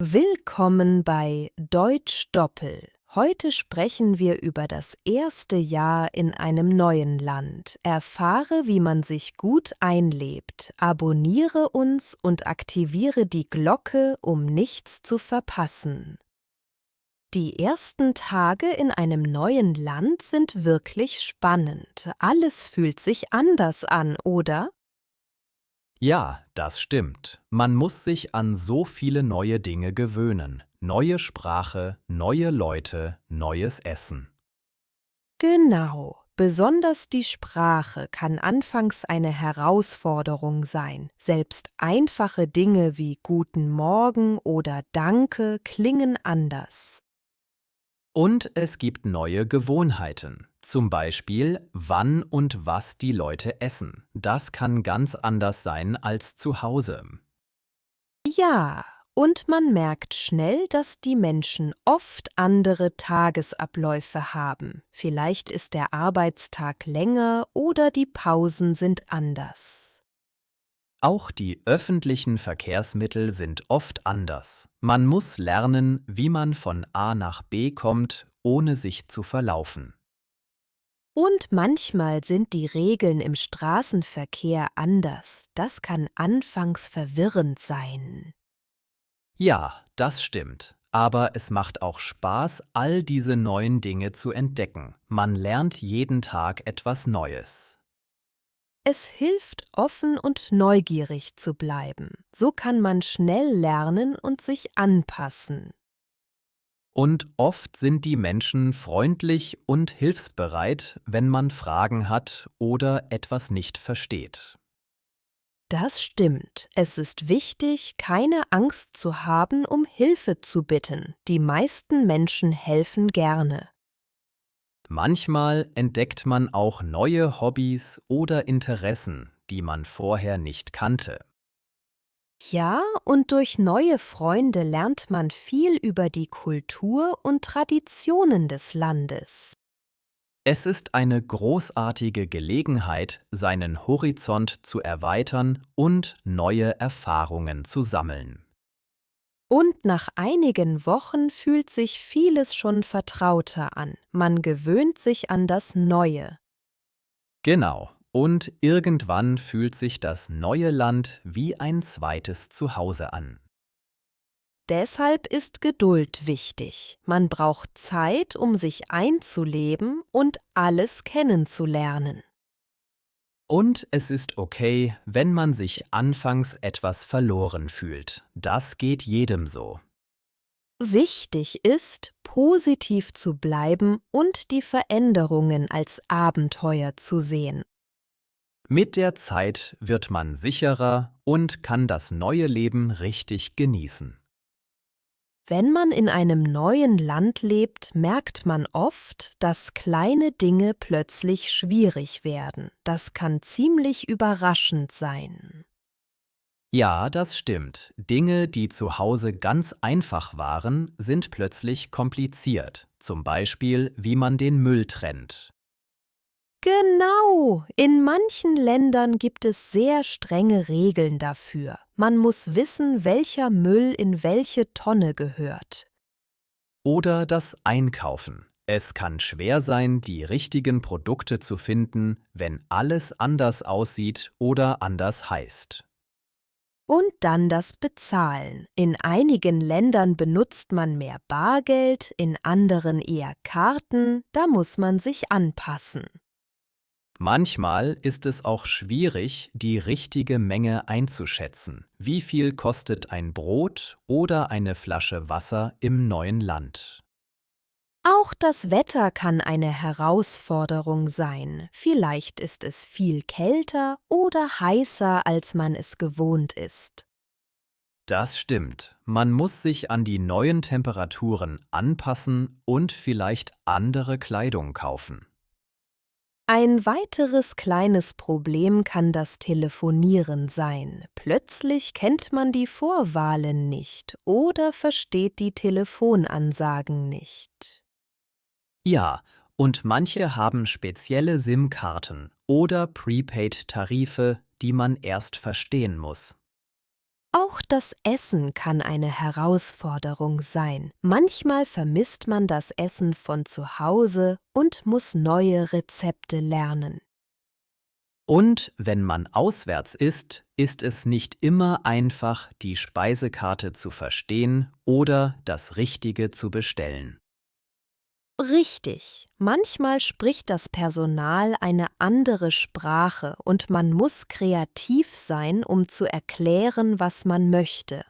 Willkommen bei Deutsch Doppel. Heute sprechen wir über das erste Jahr in einem neuen Land. Erfahre, wie man sich gut einlebt. Abonniere uns und aktiviere die Glocke, um nichts zu verpassen. Die ersten Tage in einem neuen Land sind wirklich spannend. Alles fühlt sich anders an, oder? Ja, das stimmt. Man muss sich an so viele neue Dinge gewöhnen. Neue Sprache, neue Leute, neues Essen. Genau. Besonders die Sprache kann anfangs eine Herausforderung sein. Selbst einfache Dinge wie Guten Morgen oder Danke klingen anders. Und es gibt neue Gewohnheiten. Zum Beispiel, wann und was die Leute essen. Das kann ganz anders sein als zu Hause. Ja, und man merkt schnell, dass die Menschen oft andere Tagesabläufe haben. Vielleicht ist der Arbeitstag länger oder die Pausen sind anders. Auch die öffentlichen Verkehrsmittel sind oft anders. Man muss lernen, wie man von A nach B kommt, ohne sich zu verlaufen. Und manchmal sind die Regeln im Straßenverkehr anders. Das kann anfangs verwirrend sein. Ja, das stimmt. Aber es macht auch Spaß, all diese neuen Dinge zu entdecken. Man lernt jeden Tag etwas Neues. Es hilft, offen und neugierig zu bleiben. So kann man schnell lernen und sich anpassen. Und oft sind die Menschen freundlich und hilfsbereit, wenn man Fragen hat oder etwas nicht versteht. Das stimmt. Es ist wichtig, keine Angst zu haben, um Hilfe zu bitten. Die meisten Menschen helfen gerne. Manchmal entdeckt man auch neue Hobbys oder Interessen, die man vorher nicht kannte. Ja, und durch neue Freunde lernt man viel über die Kultur und Traditionen des Landes. Es ist eine großartige Gelegenheit, seinen Horizont zu erweitern und neue Erfahrungen zu sammeln. Und nach einigen Wochen fühlt sich vieles schon vertrauter an. Man gewöhnt sich an das Neue. Genau, und irgendwann fühlt sich das neue Land wie ein zweites Zuhause an. Deshalb ist Geduld wichtig. Man braucht Zeit, um sich einzuleben und alles kennenzulernen. Und es ist okay, wenn man sich anfangs etwas verloren fühlt. Das geht jedem so. Wichtig ist, positiv zu bleiben und die Veränderungen als Abenteuer zu sehen. Mit der Zeit wird man sicherer und kann das neue Leben richtig genießen. Wenn man in einem neuen Land lebt, merkt man oft, dass kleine Dinge plötzlich schwierig werden. Das kann ziemlich überraschend sein. Ja, das stimmt. Dinge, die zu Hause ganz einfach waren, sind plötzlich kompliziert. Zum Beispiel, wie man den Müll trennt. Genau, in manchen Ländern gibt es sehr strenge Regeln dafür. Man muss wissen, welcher Müll in welche Tonne gehört. Oder das Einkaufen. Es kann schwer sein, die richtigen Produkte zu finden, wenn alles anders aussieht oder anders heißt. Und dann das Bezahlen. In einigen Ländern benutzt man mehr Bargeld, in anderen eher Karten, da muss man sich anpassen. Manchmal ist es auch schwierig, die richtige Menge einzuschätzen. Wie viel kostet ein Brot oder eine Flasche Wasser im neuen Land? Auch das Wetter kann eine Herausforderung sein. Vielleicht ist es viel kälter oder heißer, als man es gewohnt ist. Das stimmt. Man muss sich an die neuen Temperaturen anpassen und vielleicht andere Kleidung kaufen. Ein weiteres kleines Problem kann das Telefonieren sein. Plötzlich kennt man die Vorwahlen nicht oder versteht die Telefonansagen nicht. Ja, und manche haben spezielle SIM-Karten oder Prepaid-Tarife, die man erst verstehen muss. Auch das Essen kann eine Herausforderung sein. Manchmal vermisst man das Essen von zu Hause und muss neue Rezepte lernen. Und wenn man auswärts isst, ist es nicht immer einfach, die Speisekarte zu verstehen oder das Richtige zu bestellen. Richtig, manchmal spricht das Personal eine andere Sprache und man muss kreativ sein, um zu erklären, was man möchte.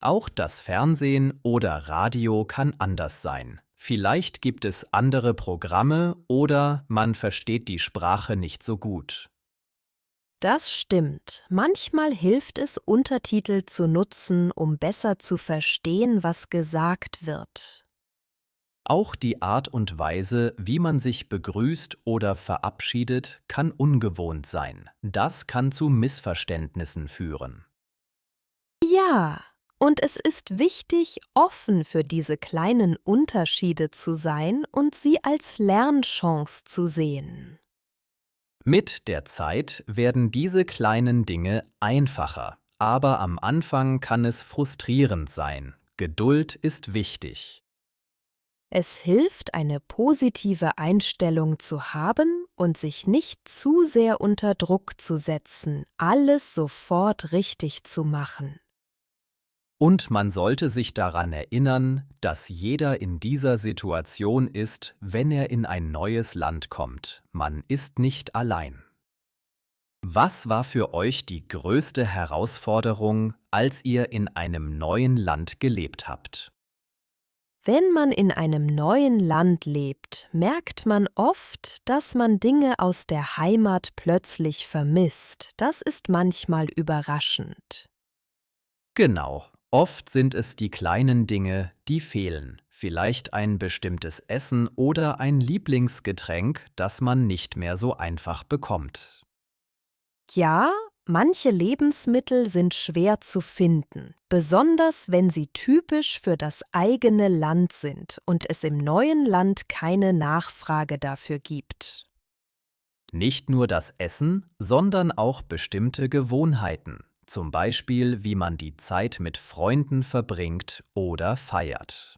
Auch das Fernsehen oder Radio kann anders sein. Vielleicht gibt es andere Programme oder man versteht die Sprache nicht so gut. Das stimmt. Manchmal hilft es, Untertitel zu nutzen, um besser zu verstehen, was gesagt wird. Auch die Art und Weise, wie man sich begrüßt oder verabschiedet, kann ungewohnt sein. Das kann zu Missverständnissen führen. Ja, und es ist wichtig, offen für diese kleinen Unterschiede zu sein und sie als Lernchance zu sehen. Mit der Zeit werden diese kleinen Dinge einfacher, aber am Anfang kann es frustrierend sein. Geduld ist wichtig. Es hilft, eine positive Einstellung zu haben und sich nicht zu sehr unter Druck zu setzen, alles sofort richtig zu machen. Und man sollte sich daran erinnern, dass jeder in dieser Situation ist, wenn er in ein neues Land kommt. Man ist nicht allein. Was war für euch die größte Herausforderung, als ihr in einem neuen Land gelebt habt? Wenn man in einem neuen Land lebt, merkt man oft, dass man Dinge aus der Heimat plötzlich vermisst. Das ist manchmal überraschend. Genau, oft sind es die kleinen Dinge, die fehlen. Vielleicht ein bestimmtes Essen oder ein Lieblingsgetränk, das man nicht mehr so einfach bekommt. Ja, manche Lebensmittel sind schwer zu finden, besonders wenn sie typisch für das eigene Land sind und es im neuen Land keine Nachfrage dafür gibt. Nicht nur das Essen, sondern auch bestimmte Gewohnheiten, zum Beispiel wie man die Zeit mit Freunden verbringt oder feiert.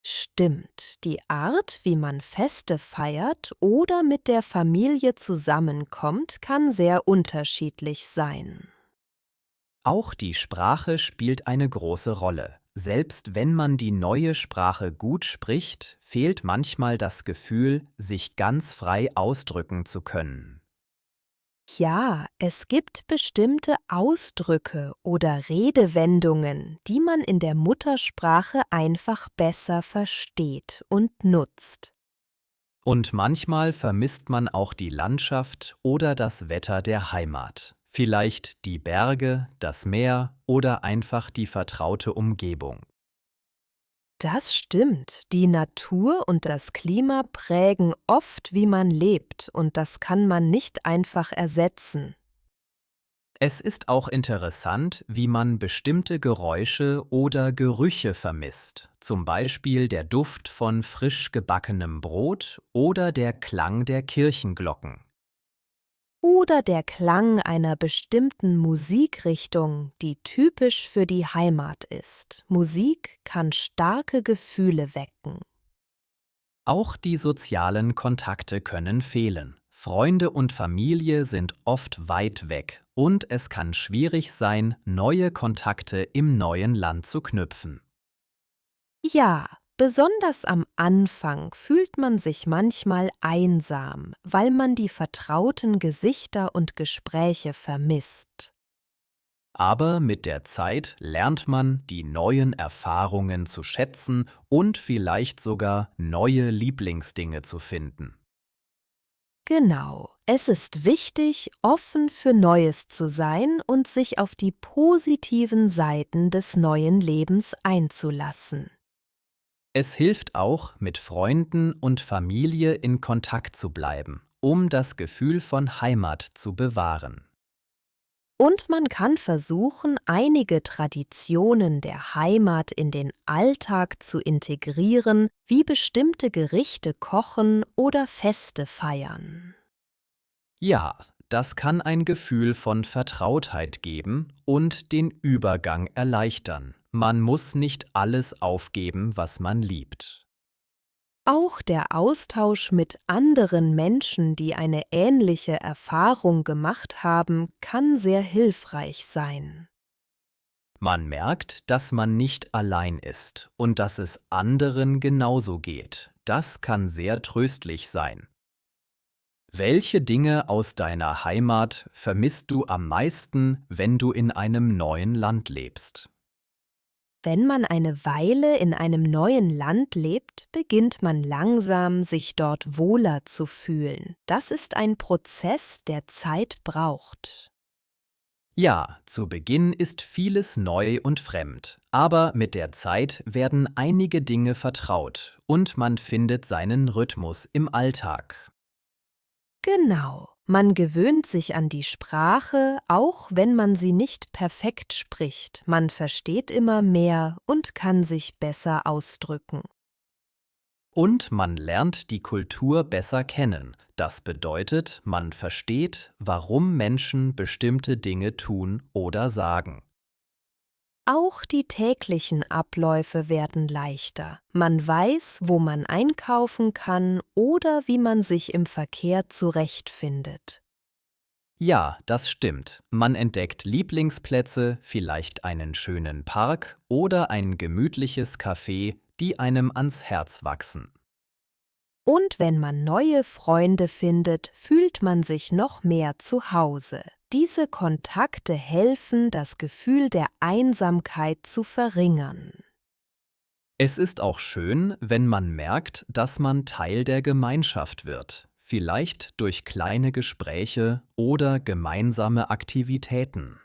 Stimmt, die Art, wie man Feste feiert oder mit der Familie zusammenkommt, kann sehr unterschiedlich sein. Auch die Sprache spielt eine große Rolle. Selbst wenn man die neue Sprache gut spricht, fehlt manchmal das Gefühl, sich ganz frei ausdrücken zu können. Ja, es gibt bestimmte Ausdrücke oder Redewendungen, die man in der Muttersprache einfach besser versteht und nutzt. Und manchmal vermisst man auch die Landschaft oder das Wetter der Heimat. Vielleicht die Berge, das Meer oder einfach die vertraute Umgebung. Das stimmt. Die Natur und das Klima prägen oft, wie man lebt, und das kann man nicht einfach ersetzen. Es ist auch interessant, wie man bestimmte Geräusche oder Gerüche vermisst, zum Beispiel der Duft von frisch gebackenem Brot oder der Klang der Kirchenglocken. Oder der Klang einer bestimmten Musikrichtung, die typisch für die Heimat ist. Musik kann starke Gefühle wecken. Auch die sozialen Kontakte können fehlen. Freunde und Familie sind oft weit weg und es kann schwierig sein, neue Kontakte im neuen Land zu knüpfen. Ja, besonders am Anfang fühlt man sich manchmal einsam, weil man die vertrauten Gesichter und Gespräche vermisst. Aber mit der Zeit lernt man, die neuen Erfahrungen zu schätzen und vielleicht sogar neue Lieblingsdinge zu finden. Genau, es ist wichtig, offen für Neues zu sein und sich auf die positiven Seiten des neuen Lebens einzulassen. Es hilft auch, mit Freunden und Familie in Kontakt zu bleiben, um das Gefühl von Heimat zu bewahren. Und man kann versuchen, einige Traditionen der Heimat in den Alltag zu integrieren, wie bestimmte Gerichte kochen oder Feste feiern. Ja, Das kann ein Gefühl von Vertrautheit geben und den Übergang erleichtern. Man muss nicht alles aufgeben, was man liebt. Auch der Austausch mit anderen Menschen, die eine ähnliche Erfahrung gemacht haben, kann sehr hilfreich sein. Man merkt, dass man nicht allein ist und dass es anderen genauso geht. Das kann sehr tröstlich sein. Welche Dinge aus deiner Heimat vermisst du am meisten, wenn du in einem neuen Land lebst? Wenn man eine Weile in einem neuen Land lebt, beginnt man langsam, sich dort wohler zu fühlen. Das ist ein Prozess, der Zeit braucht. Ja, zu Beginn ist vieles neu und fremd, aber mit der Zeit werden einige Dinge vertraut und man findet seinen Rhythmus im Alltag. Genau, man gewöhnt sich an die Sprache, auch wenn man sie nicht perfekt spricht. Man versteht immer mehr und kann sich besser ausdrücken. Und man lernt die Kultur besser kennen. Das bedeutet, man versteht, warum Menschen bestimmte Dinge tun oder sagen. Auch die täglichen Abläufe werden leichter. Man weiß, wo man einkaufen kann oder wie man sich im Verkehr zurechtfindet. Ja, das stimmt. Man entdeckt Lieblingsplätze, vielleicht einen schönen Park oder ein gemütliches Café, die einem ans Herz wachsen. Und wenn man neue Freunde findet, fühlt man sich noch mehr zu Hause. Diese Kontakte helfen, das Gefühl der Einsamkeit zu verringern. Es ist auch schön, wenn man merkt, dass man Teil der Gemeinschaft wird, vielleicht durch kleine Gespräche oder gemeinsame Aktivitäten.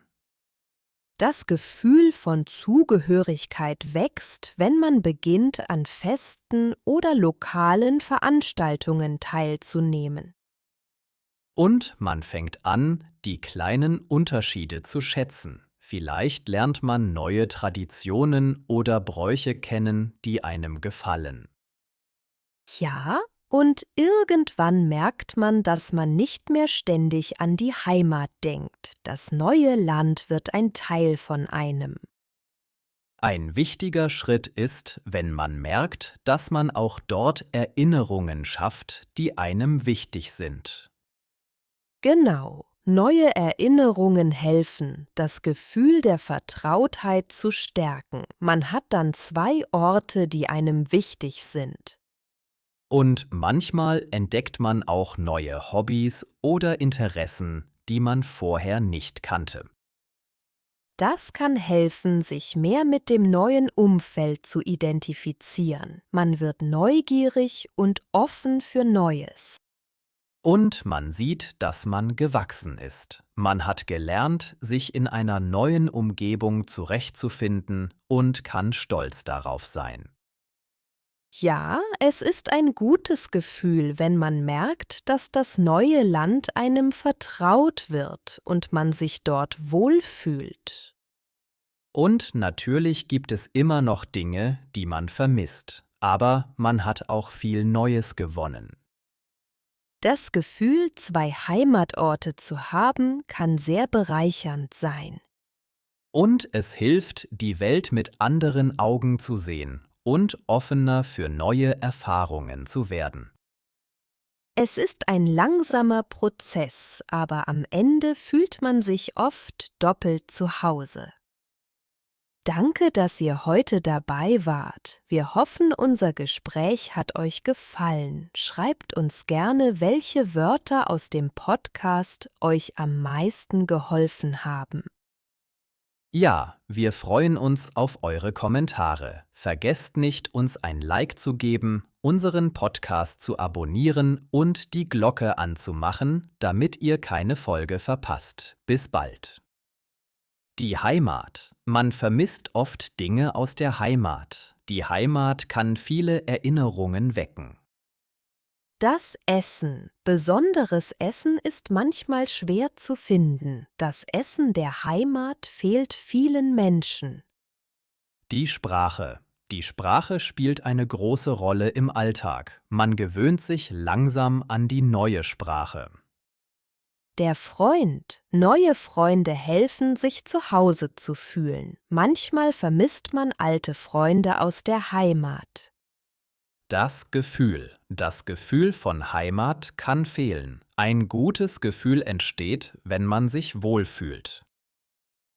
Das Gefühl von Zugehörigkeit wächst, wenn man beginnt, an Festen oder lokalen Veranstaltungen teilzunehmen. Und man fängt an, die kleinen Unterschiede zu schätzen. Vielleicht lernt man neue Traditionen oder Bräuche kennen, die einem gefallen. Ja, und irgendwann merkt man, dass man nicht mehr ständig an die Heimat denkt. Das neue Land wird ein Teil von einem. Ein wichtiger Schritt ist, wenn man merkt, dass man auch dort Erinnerungen schafft, die einem wichtig sind. Genau, neue Erinnerungen helfen, das Gefühl der Vertrautheit zu stärken. Man hat dann zwei Orte, die einem wichtig sind. Und manchmal entdeckt man auch neue Hobbys oder Interessen, die man vorher nicht kannte. Das kann helfen, sich mehr mit dem neuen Umfeld zu identifizieren. Man wird neugierig und offen für Neues. Und man sieht, dass man gewachsen ist. Man hat gelernt, sich in einer neuen Umgebung zurechtzufinden und kann stolz darauf sein. Ja, es ist ein gutes Gefühl, wenn man merkt, dass das neue Land einem vertraut wird und man sich dort wohlfühlt. Und natürlich gibt es immer noch Dinge, die man vermisst, aber man hat auch viel Neues gewonnen. Das Gefühl, zwei Heimatorte zu haben, kann sehr bereichernd sein. Und es hilft, die Welt mit anderen Augen zu sehen und offener für neue Erfahrungen zu werden. Es ist ein langsamer Prozess, aber am Ende fühlt man sich oft doppelt zu Hause. Danke, dass ihr heute dabei wart. Wir hoffen, unser Gespräch hat euch gefallen. Schreibt uns gerne, welche Wörter aus dem Podcast euch am meisten geholfen haben. Ja, wir freuen uns auf eure Kommentare. Vergesst nicht, uns ein Like zu geben, unseren Podcast zu abonnieren und die Glocke anzumachen, damit ihr keine Folge verpasst. Bis bald. Die Heimat. Man vermisst oft Dinge aus der Heimat. Die Heimat kann viele Erinnerungen wecken. Das Essen. Besonderes Essen ist manchmal schwer zu finden. Das Essen der Heimat fehlt vielen Menschen. Die Sprache. Die Sprache spielt eine große Rolle im Alltag. Man gewöhnt sich langsam an die neue Sprache. Der Freund. Neue Freunde helfen, sich zu Hause zu fühlen. Manchmal vermisst man alte Freunde aus der Heimat. Das Gefühl. Das Gefühl von Heimat kann fehlen. Ein gutes Gefühl entsteht, wenn man sich wohlfühlt.